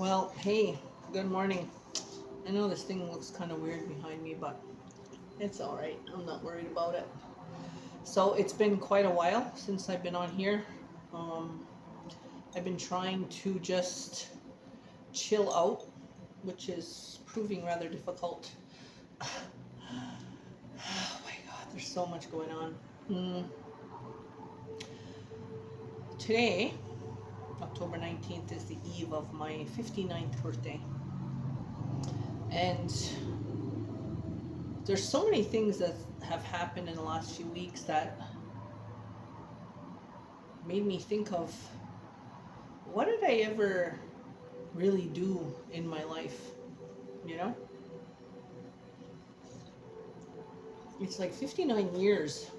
Well, hey, good morning. I know this thing looks kind of weird behind me, but it's all right. I'm not worried about it. So, it's been quite a while since I've been on here. Um, I've been trying to just chill out, which is proving rather difficult. Oh my god, there's so much going on. Mm, Today, October 19th, is the eve of my 59th birthday. And there's so many things that have happened in the last few weeks that made me think of what did I ever really do in my life? You know? It's like 59 years.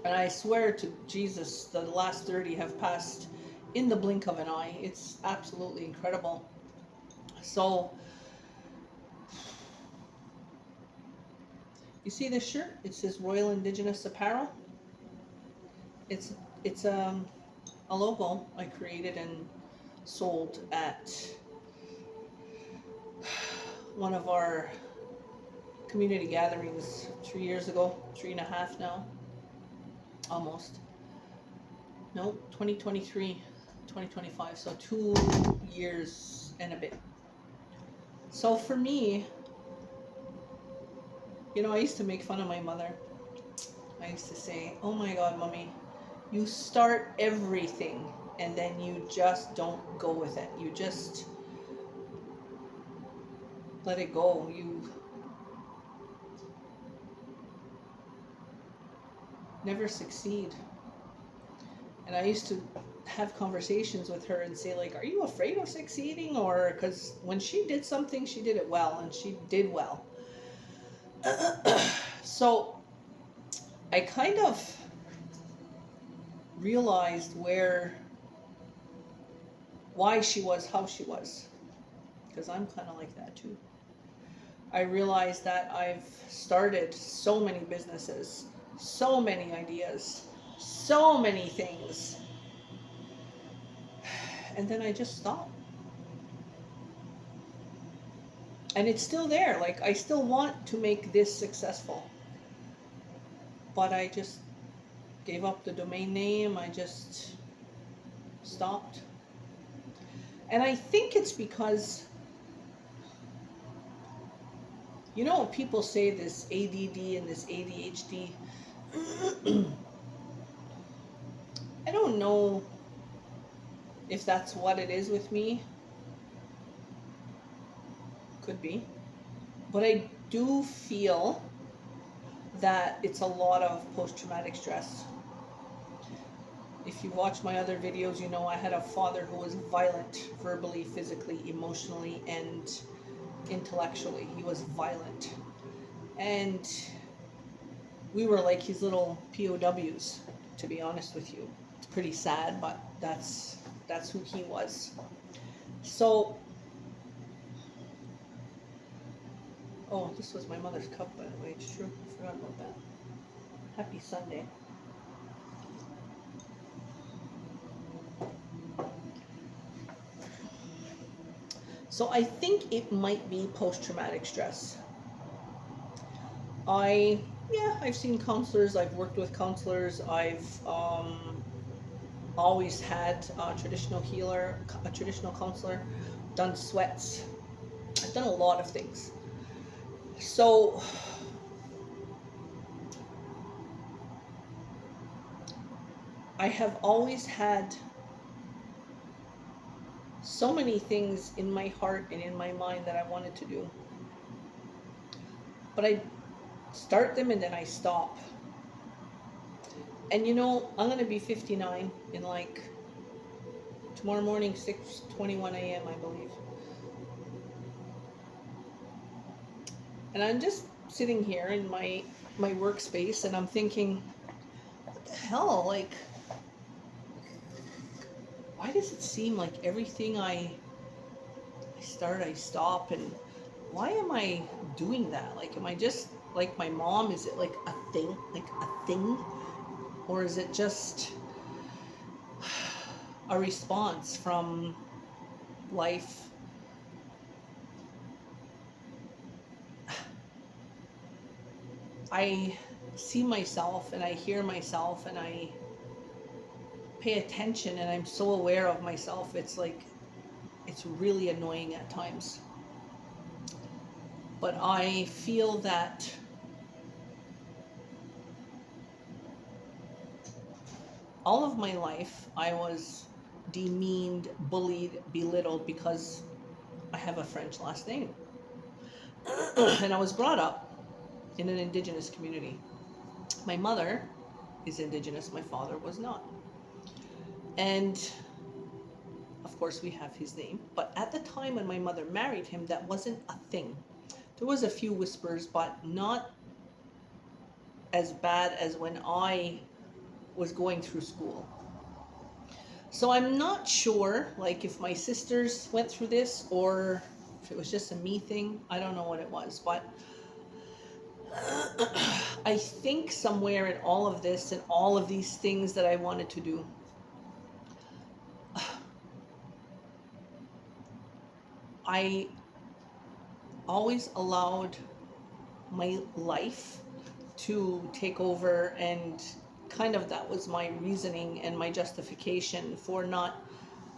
And I swear to Jesus, the last 30 have passed in the blink of an eye. It's absolutely incredible. So, you see this shirt? It says Royal Indigenous Apparel. It's it's a logo I created and sold at one of our community gatherings 3 years ago, 3.5 now, almost. No, 2023, 2025, so 2 years and a bit. So for me, I used to make fun of my mother. I used to say, oh my God, mommy, you start everything and then you just don't go with it. You just let it go. You never succeed. And I used to have conversations with her and say, like, are you afraid of succeeding? Or because when she did something, she did it well, and she did well. So I kind of realized why she was how she was, because I'm kind of like that too. I realized that I've started so many businesses, so many ideas, so many things, and then I just stopped. And it's still there. Like, I still want to make this successful, but I just gave up the domain name. I just stopped. And I think it's because, people say this ADD and this ADHD. I don't know if that's what it is with me. Could be. But I do feel that it's a lot of post-traumatic stress. If you watch my other videos, I had a father who was violent verbally, physically, emotionally, and intellectually. He was violent. And we were like his little POWs, to be honest with you. It's pretty sad, but that's who he was. So, oh, this was my mother's cup, by the way. It's true. I forgot about that. Happy Sunday. So I think it might be post-traumatic stress. I've seen counselors. I've worked with counselors. I've always had a traditional healer, a traditional counselor, done sweats. I've done a lot of things. So I have always had so many things in my heart and in my mind that I wanted to do. But I start them and then I stop. And I'm going to be 59 in like tomorrow morning, 6:21 a.m., I believe. And I'm just sitting here in my workspace and I'm thinking, what the hell? Like, why does it seem like everything I start, I stop? And why am I doing that? Like, am I just like my mom? Is it like a thing? Like a thing? Or is it just a response from life I see myself and I hear myself and I pay attention and I'm so aware of myself, it's like, it's really annoying at times. But I feel that all of my life I was demeaned, bullied, belittled because I have a French last name. And I was brought up in an Indigenous community. My mother is Indigenous, my father was not. And of course, we have his name. But at the time when my mother married him, that wasn't a thing. There was a few whispers, but not as bad as when I was going through school. So I'm not sure, like, if my sisters went through this or if it was just a me thing. I don't know what it was, but I think somewhere in all of this and all of these things that I wanted to do, I always allowed my life to take over, and kind of that was my reasoning and my justification for not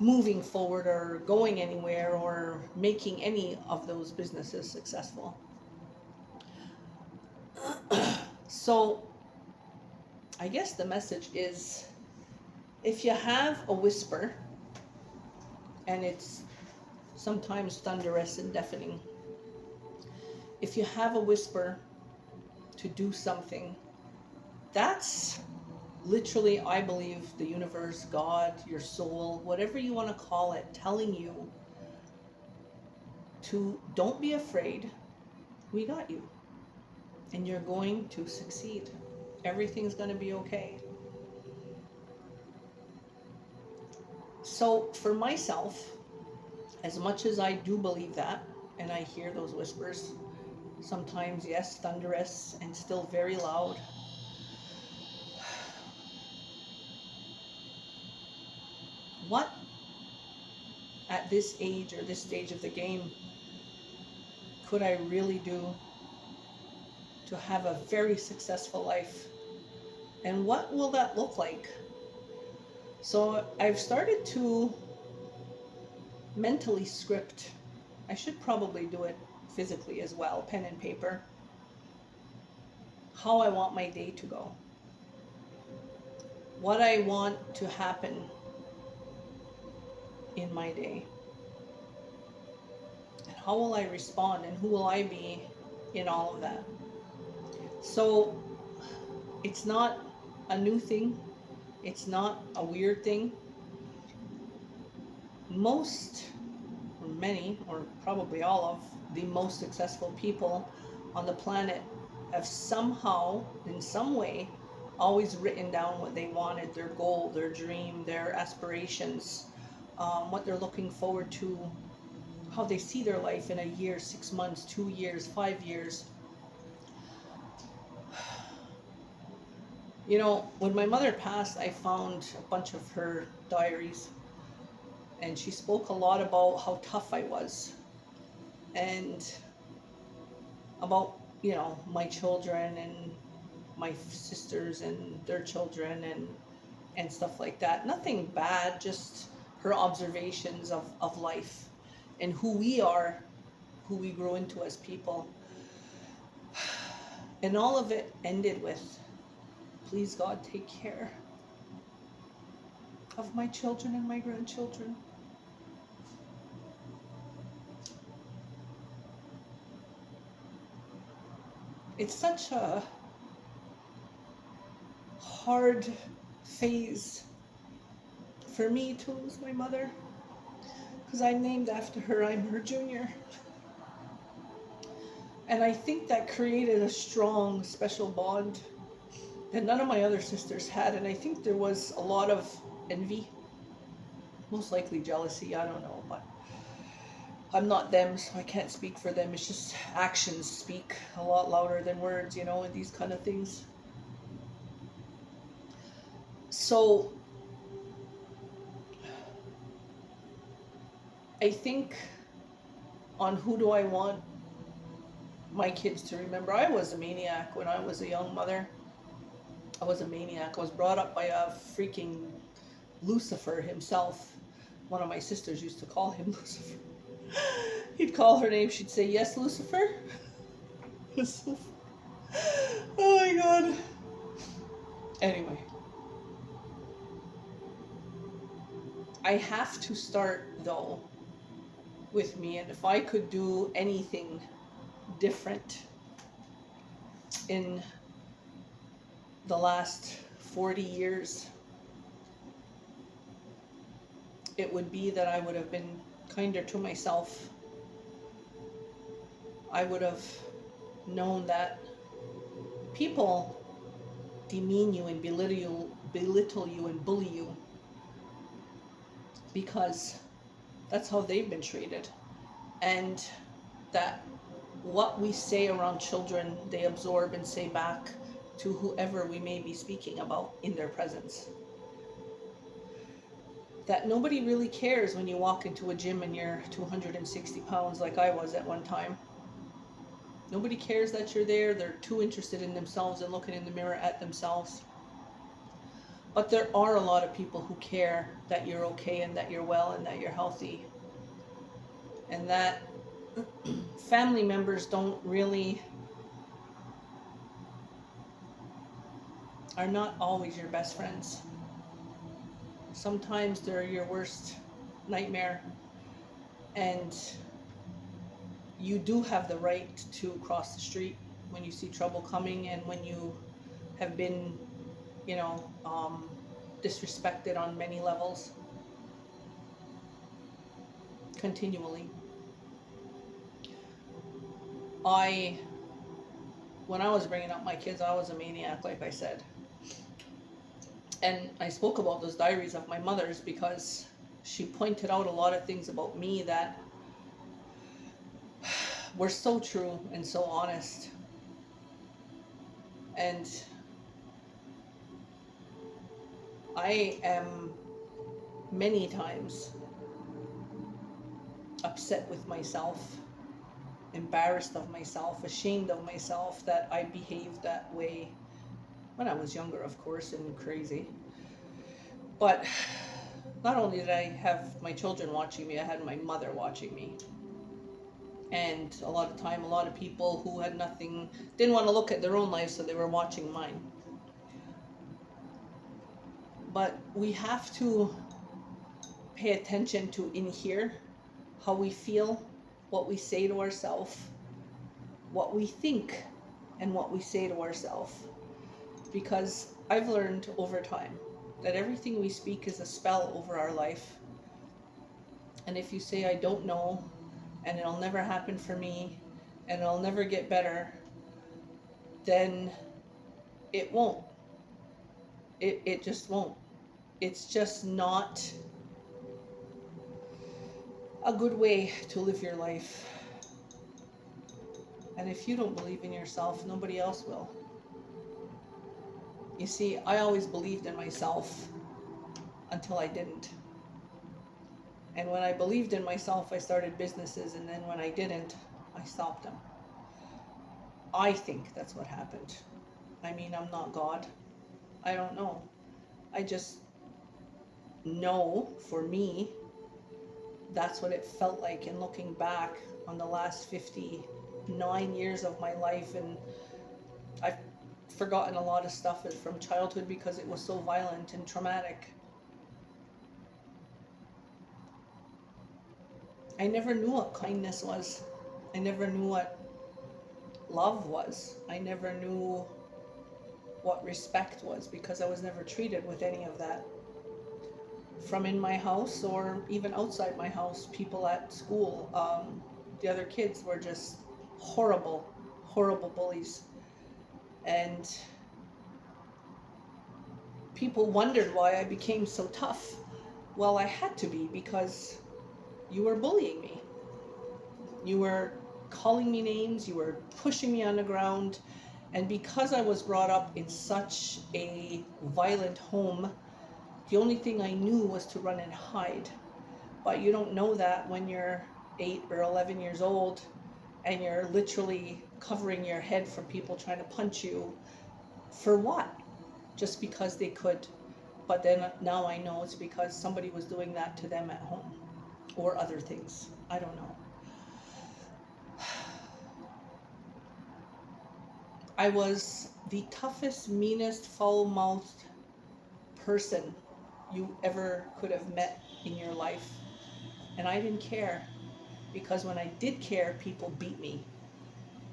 moving forward or going anywhere or making any of those businesses successful. So I guess the message is, if you have a whisper, and it's sometimes thunderous and deafening, if you have a whisper to do something, that's literally, I believe, the universe, God, your soul, whatever you want to call it, telling you to don't be afraid. We got you. And you're going to succeed. Everything's going to be okay. So for myself, as much as I do believe that, and I hear those whispers, sometimes, yes, thunderous and still very loud, what at this age or this stage of the game could I really do to have a very successful life? And what will that look like? So I've started to mentally script. I should probably do it physically as well, pen and paper, how I want my day to go, what I want to happen in my day, and how will I respond, and who will I be in all of that. So it's not a new thing, it's not a weird thing. Most, or many, or probably all of the most successful people on the planet have somehow, in some way, always written down what they wanted, their goal, their dream, their aspirations, what they're looking forward to, how they see their life in a year, 6 months, 2 years, 5 years. You know, when my mother passed, I found a bunch of her diaries, and she spoke a lot about how tough I was, and about, you know, my children and my sisters and their children and stuff like that. Nothing bad, just her observations of life and who we are, who we grow into as people. And all of it ended with, please God, take care of my children and my grandchildren. It's such a hard phase for me to lose my mother, because I'm named after her. I'm her junior. And I think that created a strong, special bond that none of my other sisters had. And I think there was a lot of envy, most likely jealousy, I don't know, but I'm not them, so I can't speak for them. It's just actions speak a lot louder than words, you know, and these kind of things. So I think on who do I want my kids to remember I was a maniac when I was a young mother. I was a maniac. I was brought up by a freaking Lucifer himself. One of my sisters used to call him Lucifer. He'd call her name. She'd say, "Yes, Lucifer." Lucifer. Oh my God. Anyway, I have to start though with me, and if I could do anything different in the last 40 years, it would be that I would have been kinder to myself. I would have known that people demean you and belittle you and bully you because that's how they've been treated, and that what we say around children, they absorb and say back to whoever we may be speaking about in their presence. That nobody really cares when you walk into a gym and you're 260 pounds like I was at one time. Nobody cares that you're there. They're too interested in themselves and looking in the mirror at themselves. But there are a lot of people who care that you're okay and that you're well and that you're healthy. And that family members are not always your best friends. Sometimes they're your worst nightmare, and you do have the right to cross the street when you see trouble coming and when you have been, disrespected on many levels continually. When I was bringing up my kids, I was a maniac, like I said. And I spoke about those diaries of my mother's because she pointed out a lot of things about me that were so true and so honest. And I am many times upset with myself, embarrassed of myself, ashamed of myself that I behaved that way when I was younger, of course, and crazy. But not only did I have my children watching me, I had my mother watching me. And a lot of time, a lot of people who had nothing, didn't want to look at their own lives, so they were watching mine. But we have to pay attention to in here how we feel, what we say to ourselves, what we think, and what we say to ourselves. Because I've learned over time that everything we speak is a spell over our life. And if you say, "I don't know, and it'll never happen for me, and it'll never get better," then it won't. It just won't. It's just not a good way to live your life. And if you don't believe in yourself, nobody else will. You see, I always believed in myself until I didn't. And when I believed in myself, I started businesses, and then when I didn't, I stopped them. I think that's what happened. I mean, I'm not God. I don't know. I just know, for me, that's what it felt like. And looking back on the last 59 years of my life, and I've forgotten a lot of stuff from childhood because it was so violent and traumatic. I never knew what kindness was. I never knew what love was. I never knew what respect was because I was never treated with any of that. From in my house or even outside my house, people at school, the other kids were just horrible, horrible bullies. And people wondered why I became so tough. Well, I had to be because you were bullying me. You were calling me names, you were pushing me on the ground. And because I was brought up in such a violent home, the only thing I knew was to run and hide. But you don't know that when you're 8 or 11 years old and you're literally covering your head from people trying to punch you. For what? Just because they could. But then now I know it's because somebody was doing that to them at home, or other things. I don't know. I was the toughest, meanest, foul-mouthed person you ever could have met in your life. And I didn't care, because when I did care, people beat me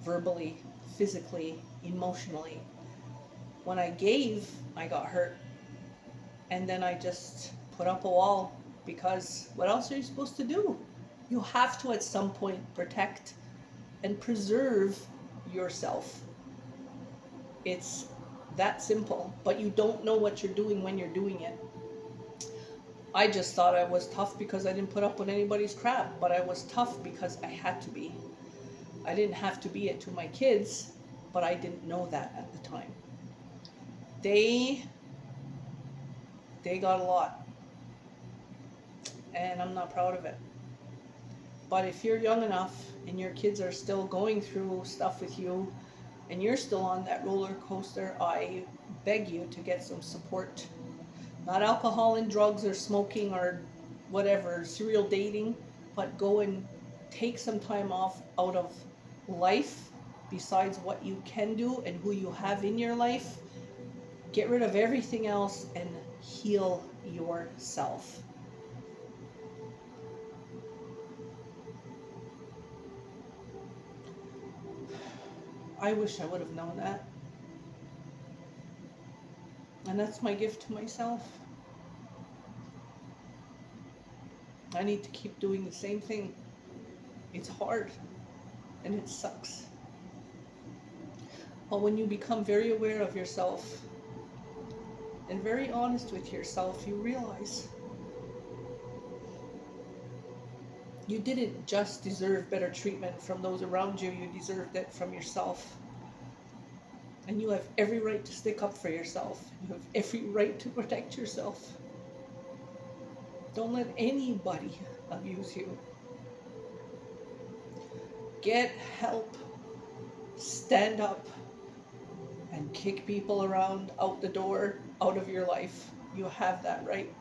verbally, physically, emotionally. When I gave, I got hurt. And then I just put up a wall, because what else are you supposed to do? You have to at some point protect and preserve yourself. It's that simple, but you don't know what you're doing when you're doing it. I just thought I was tough because I didn't put up with anybody's crap, but I was tough because I had to be. I didn't have to be it to my kids, but I didn't know that at the time. They got a lot, and I'm not proud of it. But if you're young enough and your kids are still going through stuff with you, and you're still on that roller coaster, I beg you to get some support. Not alcohol and drugs or smoking or whatever, serial dating, but go and take some time off out of life besides what you can do and who you have in your life. Get rid of everything else and heal yourself. I wish I would have known that. And that's my gift to myself. I need to keep doing the same thing. It's hard and it sucks. But when you become very aware of yourself and very honest with yourself, you realize you didn't just deserve better treatment from those around you, you deserved it from yourself. And you have every right to stick up for yourself. You have every right to protect yourself. Don't let anybody abuse you. Get help. Stand up and kick people around out the door, out of your life. You have that right.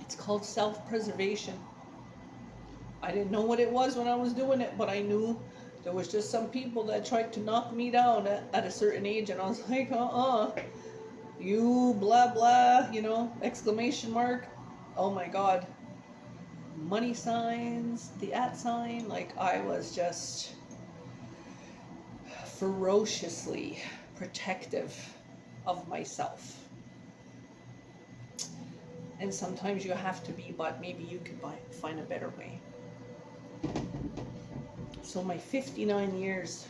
It's called self-preservation. I didn't know what it was when I was doing it, but I knew there was just some people that tried to knock me down at a certain age, and I was like, you blah blah, exclamation mark. Oh my God. Money signs, the @ sign, like I was just ferociously protective of myself. And sometimes you have to be, but maybe you could find a better way. So my 59 years,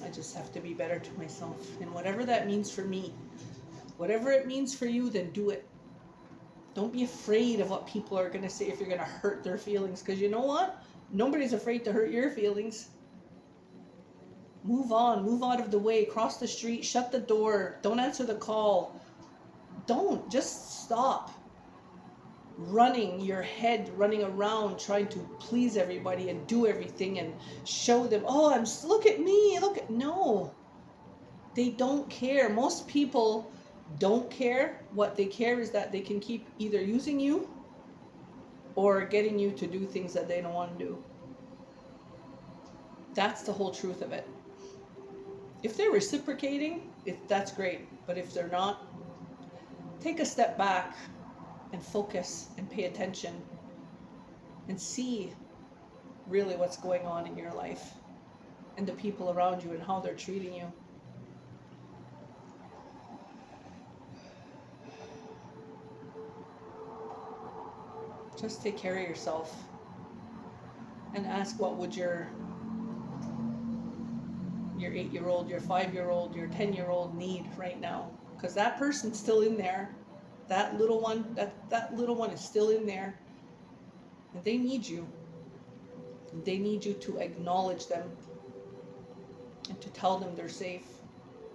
I just have to be better to myself. And whatever that means for me, whatever it means for you, then do it. Don't be afraid of what people are going to say if you're going to hurt their feelings. Because you know what? Nobody's afraid to hurt your feelings. Move on. Move out of the way. Cross the street. Shut the door. Don't answer the call. Don't. Just stop running your head, running around trying to please everybody and do everything and show them, look at me. No. They don't care. Most people don't care. What they care is that they can keep either using you or getting you to do things that they don't want to do. That's the whole truth of it. If they're reciprocating, that's great. But if they're not, take a step back and focus and pay attention and see really what's going on in your life and the people around you and how they're treating you. Just take care of yourself and ask, what would your 8-year-old, your 5-year-old, your 10-year-old need right now? Because that person's still in there. That little one, that little one is still in there. And they need you. They need you to acknowledge them and to tell them they're safe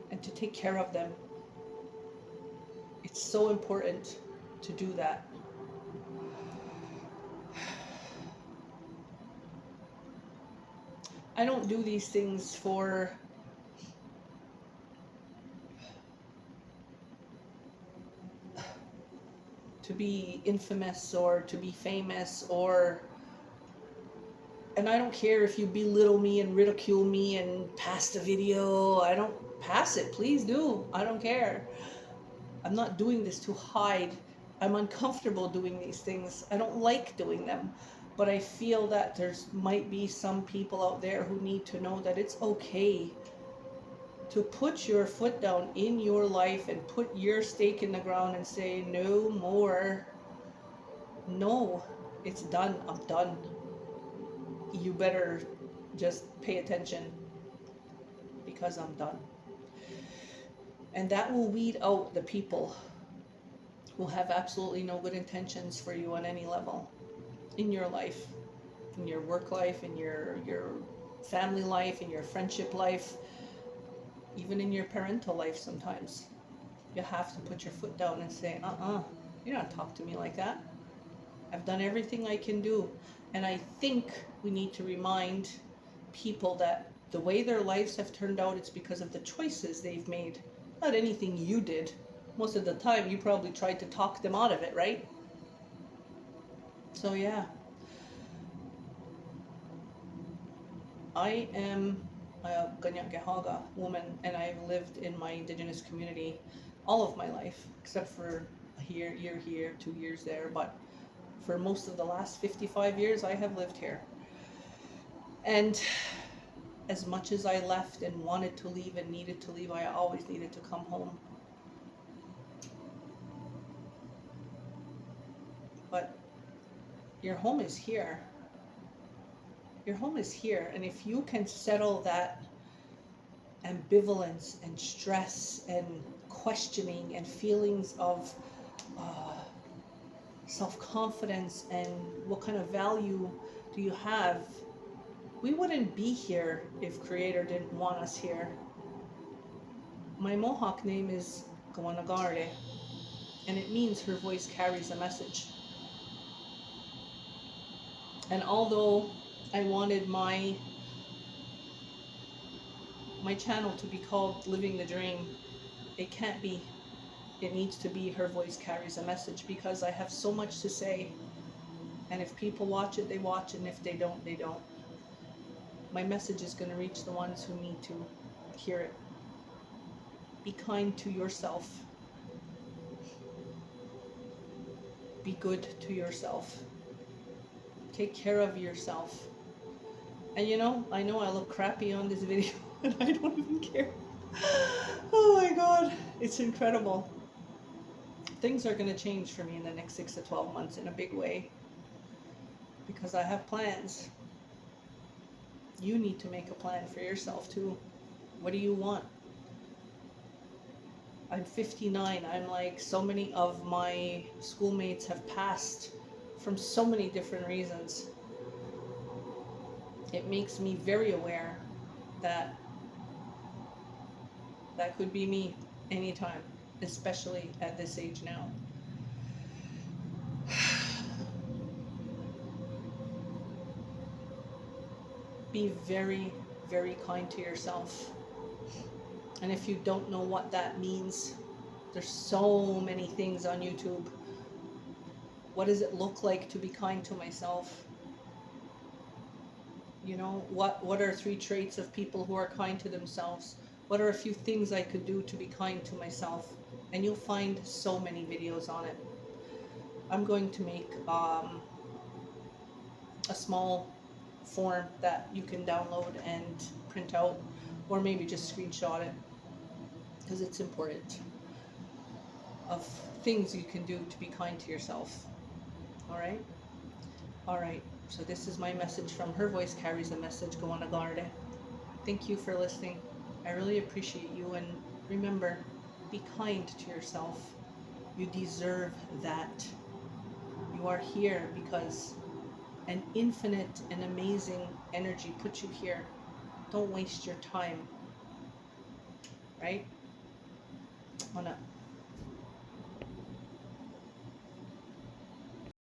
and to take care of them. It's so important to do that. I don't do these things for to be infamous or to be famous, or and I don't care if you belittle me and ridicule me and pass the video. I don't pass it. Please do. I don't care. I'm not doing this to hide. I'm uncomfortable doing these things. I don't like doing them. But I feel that there's might be some people out there who need to know that it's okay to put your foot down in your life and put your stake in the ground and say, no more. No, it's done. I'm done. You better just pay attention because I'm done. And that will weed out the people who have absolutely no good intentions for you on any level in your life, in your work life, in your family life, in your friendship life, even in your parental life. Sometimes you have to put your foot down and say, you don't talk to me like that. I've done everything I can do. And I think we need to remind people that the way their lives have turned out, it's because of the choices they've made, not anything you did. Most of the time, you probably tried to talk them out of it, right? So yeah, I am a Ganyankehaga woman, and I've lived in my indigenous community all of my life, except for a year here, 2 years there. But for most of the last 55 years, I have lived here. And as much as I left and wanted to leave and needed to leave, I always needed to come home. But your home is here. Your home is here. And if you can settle that ambivalence and stress and questioning and feelings of self-confidence and what kind of value do you have, we wouldn't be here if Creator didn't want us here. My Mohawk name is Kawanagarde, and it means her voice carries a message. And although I wanted my channel to be called Living the Dream, it can't be. It needs to be Her Voice Carries a Message, because I have so much to say. And if people watch it, they watch it, and if they don't, they don't. My message is going to reach the ones who need to hear it. Be kind to yourself. Be good to yourself. Take care of yourself. And I know I look crappy on this video, and I don't even care. Oh my God, it's incredible. Things are going to change for me in the next 6 to 12 months in a big way, because I have plans. You need to make a plan for yourself too. What do you want? I'm 59. I'm like, so many of my schoolmates have passed from so many different reasons. It makes me very aware that that could be me anytime, especially at this age now. Be very, very kind to yourself. And if you don't know what that means, there's so many things on YouTube. What does it look like to be kind to myself? What are 3 traits of people who are kind to themselves? What are a few things I could do to be kind to myself? And you'll find so many videos on it. I'm going to make a small form that you can download and print out, or maybe just screenshot it, because it's important, of things you can do to be kind to yourself. All right, so this is my message from Her Voice Carries a Message, Kawanagarde. Thank you for listening. I really appreciate you, and remember, be kind to yourself. You deserve that. You are here because an infinite and amazing energy put you here. Don't waste your time, right? Mana.